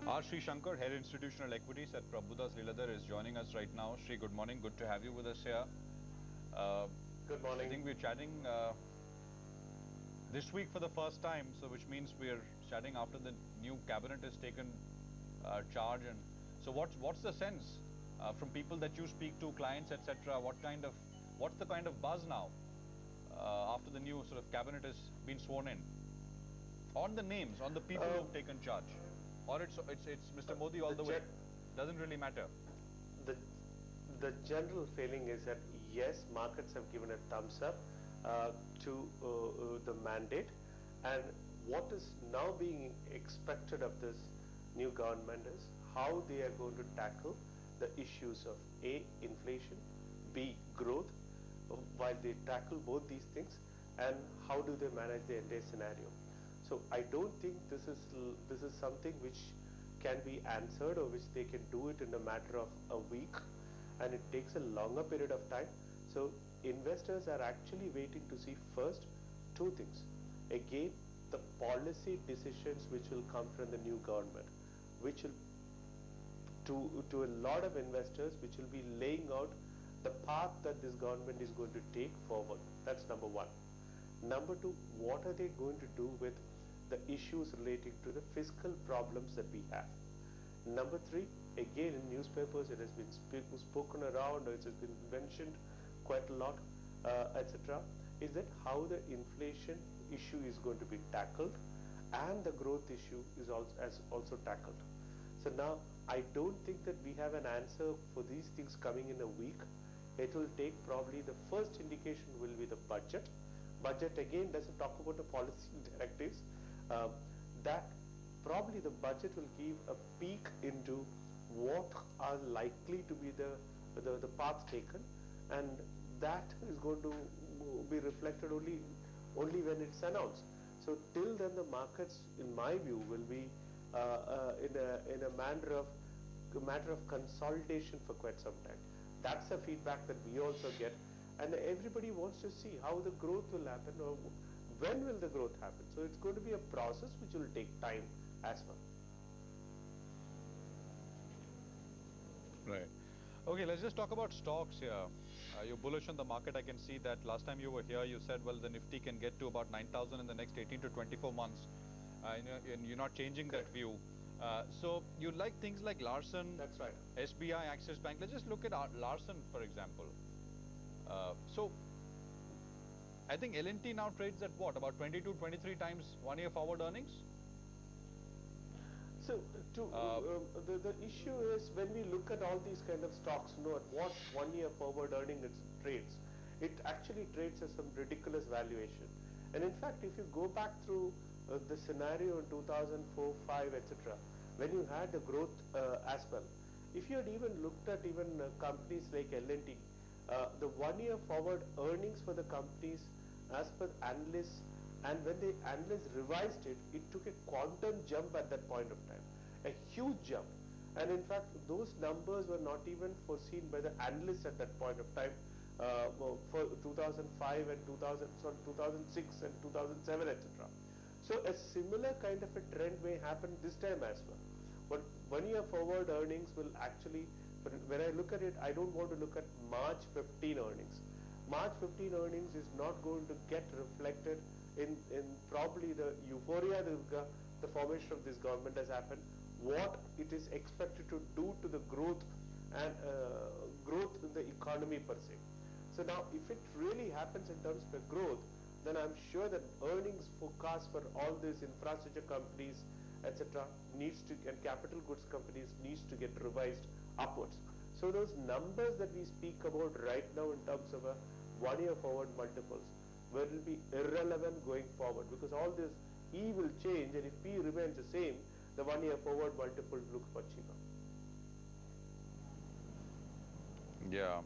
Our Sreesankar, Head Institutional Equities at Prabhudas Lilladher is joining us right now. Sri, good morning. Good to have you with us here. Good morning. I think we're chatting this week for the first time, so which means we're chatting after the new cabinet has taken charge. And so, what's the sense from people that you speak to, clients, etc.? What's the kind of buzz now after the new sort of cabinet has been sworn in? On the names, on the people who've taken charge, or it's Mr. Modi all the way. Doesn't really matter. The the general feeling is that yes, markets have given a thumbs up to the mandate, and what is now being expected of this new government is how they are going to tackle the issues of A, inflation, B, growth, while they tackle both these things, and how do they manage the entire scenario. So I don't think this is something which can be answered or which they can do it in a matter of a week, and it takes a longer period of time. So investors are actually waiting to see first two things. Again, the policy decisions which will come from the new government, which will to a lot of investors, which will be laying out the path that this government is going to take forward. That's number one. Number two, what are they going to do with the issues relating to the fiscal problems that we have? Number three, again in newspapers it has been spoken around, or it has been mentioned quite a lot, etc., is that how the inflation issue is going to be tackled and the growth issue is also tackled. So now I don't think that we have an answer for these things coming in a week. It will take probably, the first indication will be the budget. Budget again doesn't talk about the policy directives. That probably the budget will give a peek into what are likely to be the path taken, and that is going to be reflected only when it's announced. So till then the markets, in my view, will be in a matter of consolidation for quite some time. That's the feedback that we also get, and everybody wants to see how the growth will happen, or when will the growth happen. So it's going to be a process which will take time as well. Right. Okay, let's just talk about stocks here. You're bullish on the market. I can see that last time you were here, you said, well, the Nifty can get to about 9,000 in the next 18 to 24 months. And you're not changing that view. So you like things like Larsen, That's right. SBI, Axis Bank. Let's just look at Larsen, for example. So I think L&T now trades at what, about 22, 23 times 1 year forward earnings? So the issue is, when we look at all these kind of stocks, at what 1 year forward earning it trades, it actually trades at some ridiculous valuation. And in fact, if you go back through the scenario in 2004, 5, etc., when you had the growth as well, if you had even looked at even companies like L&T, the 1 year forward earnings for the companies as per analysts, and when the analysts revised it, it took a quantum jump at that point of time, a huge jump. And in fact, those numbers were not even foreseen by the analysts at that point of time, for 2005 and 2006 and 2007, etc. So a similar kind of a trend may happen this time as well. But 1 year forward earnings will actually, when I look at it, I don't want to look at March 15 earnings. March 15 earnings is not going to get reflected in probably the euphoria the formation of this government has happened, what it is expected to do to the growth and growth in the economy per se. So now if it really happens in terms of growth, then I'm sure that earnings forecast for all these infrastructure companies, etc., and capital goods companies needs to get revised upwards. So those numbers that we speak about right now in terms of a 1 year forward multiples will be irrelevant going forward, because all this E will change, and if P remains the same, the 1 year forward multiple looks much cheaper. Yeah.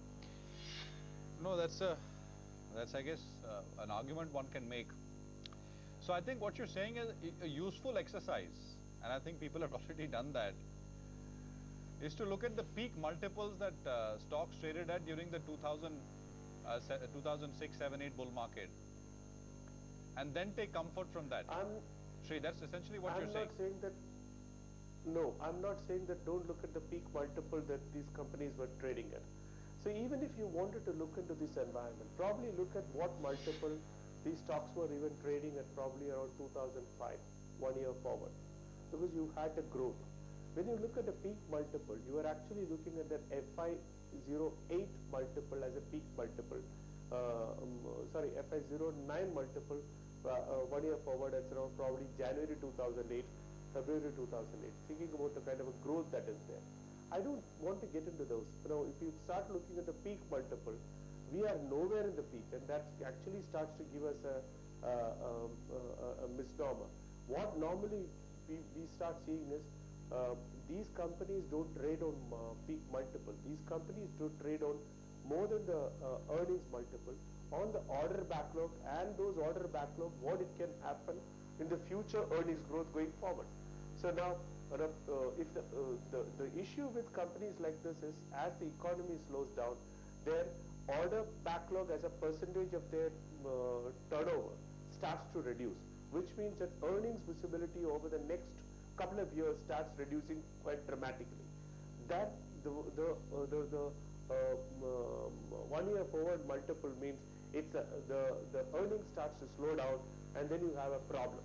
No, that's I guess an argument one can make. So I think what you're saying is a useful exercise, and I think people have already done that, is to look at the peak multiples that stocks traded at during the 2006, 7, 8 bull market, and then take comfort from that. Sri, that's essentially what you're saying. I'm not saying that. No, I'm not saying that don't look at the peak multiple that these companies were trading at. So even if you wanted to look into this environment, probably look at what multiple these stocks were even trading at, probably around 2005, 1 year forward, because you had the growth. When you look at the peak multiple, you are actually looking at that FI08 multiple as a peak multiple. FI09 multiple 1 year forward, that's around probably January 2008, February 2008, thinking about the kind of a growth that is there. I don't want to get into those. If you start looking at the peak multiple, we are nowhere in the peak, and that actually starts to give us a misnomer. What normally we start seeing is these companies don't trade on peak multiple. These companies do trade on more than the earnings multiple, on the order backlog, and those order backlog, what it can happen in the future earnings growth going forward. So now, if the issue with companies like this is, as the economy slows down, their order backlog as a percentage of their turnover starts to reduce, which means that earnings visibility over the next couple of years starts reducing quite dramatically. That the 1 year forward multiple means it's the earnings starts to slow down, and then you have a problem,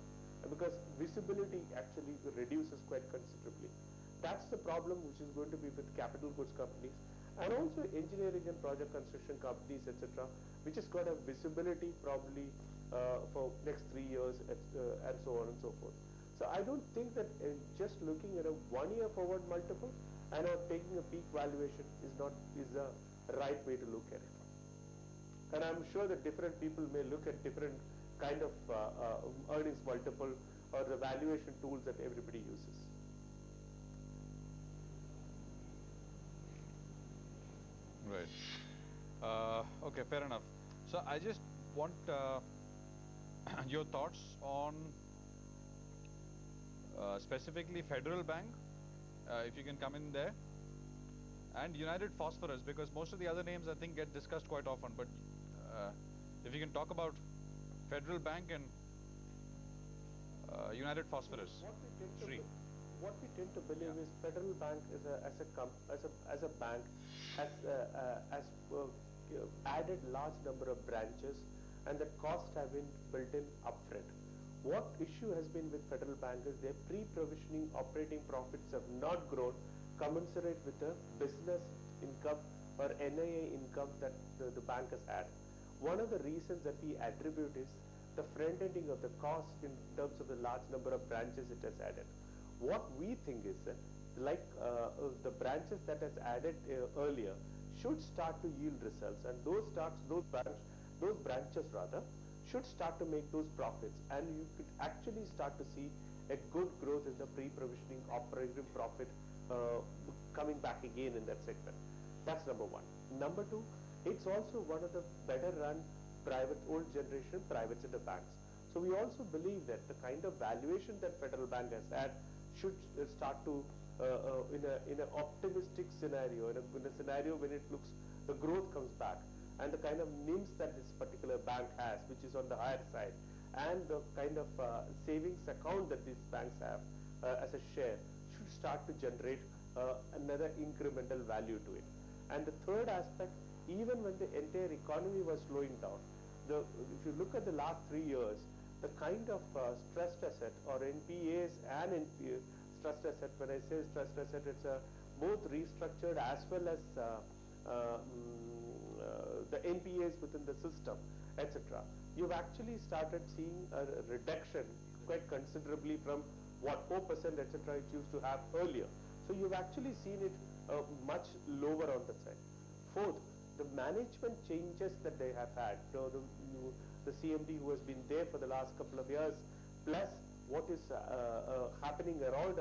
because visibility actually reduces quite considerably. That's the problem which is going to be with capital goods companies, and also engineering and project construction companies, etc., which has got a visibility probably for next 3 years, and so on and so forth. So I don't think that just looking at a 1 year forward multiple and taking a peak valuation is the right way to look at it. And I'm sure that different people may look at different kind of earnings multiple or the valuation tools that everybody uses. Right. Okay, fair enough. So I just want your thoughts on specifically Federal Bank, if you can come in there, and United Phosphorus, because most of the other names I think get discussed quite often, but if you can talk about Federal Bank and United Phosphorus. What we tend to believe is Federal Bank as a bank has added large number of branches, and the costs have been built in upfront. What issue has been with Federal Bank is their pre-provisioning operating profits have not grown commensurate with the business income or NIA income that the bank has had. One of the reasons that we attribute is the front-ending of the cost in terms of the large number of branches it has added. What we think is that, like the branches that has added earlier should start to yield results, and those branches should start to make those profits, and you could actually start to see a good growth in the pre-provisioning operating profit coming back again in that segment. That's number one. Number two, it's also one of the better run old generation privates in the banks. So we also believe that the kind of valuation that Federal Bank has had should start to, in an optimistic scenario, in a scenario when it looks, the growth comes back, and the kind of NIMs that this particular bank has, which is on the higher side, and the kind of savings account that these banks have as a share, should start to generate another incremental value to it. And the third aspect, even when the entire economy was slowing down, if you look at the last 3 years, the kind of stressed asset or NPAs and stressed asset, when I say stressed asset, it's both restructured as well as the NPAs within the system, etc. You've actually started seeing a reduction quite considerably from what 4%, etc. it used to have earlier. So you've actually seen it much lower on the side. Fourth, the management changes that they have had, the CMD who has been there for the last couple of years, plus what is happening around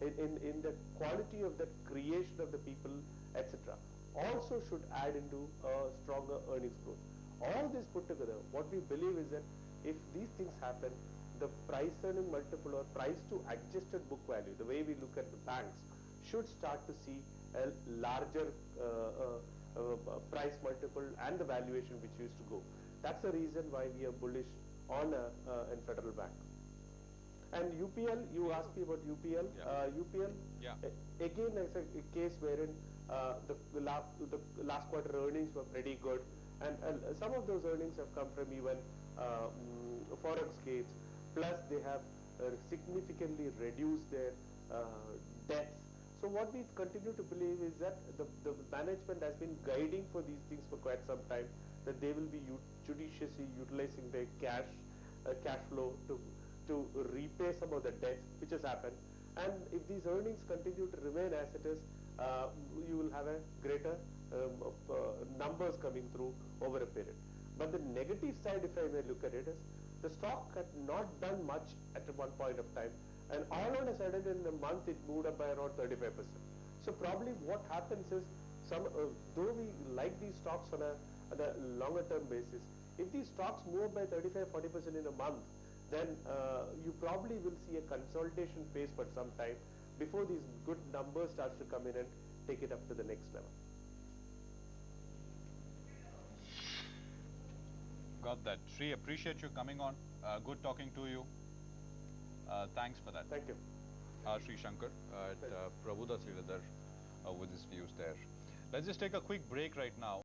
in the quality of the creation of the people, etc., also should add into a stronger earnings growth. All this put together, what we believe is that if these things happen, the price earning multiple or price to adjusted book value, the way we look at the banks, should start to see a larger price multiple and the valuation which used to go. That's the reason why we are bullish on in Federal Bank. And UPL, you asked me about UPL. Yeah. UPL, Yeah. Again, is a case wherein the last quarter earnings were pretty good, and some of those earnings have come from even forex gains. Plus, they have significantly reduced their debts. So what we continue to believe is that the management has been guiding for these things for quite some time, that they will be judiciously utilizing their cash flow to repay some of the debts which has happened. And if these earnings continue to remain as it is, you will have a greater numbers coming through over a period. But the negative side, if I may look at it, is the stock had not done much at one point of time, and all of a sudden in a month it moved up by around 35%. So probably what happens is, though we like these stocks on a longer term basis, if these stocks move by 35-40% in a month, then you probably will see a consolidation phase for some time before these good numbers starts to come in and take it up to the next level. Got that. Sri, appreciate you coming on. Good talking to you. Thanks for that. Thank you. Sreesankar at Prabhudas Lilladher with his views there. Let's just take a quick break right now.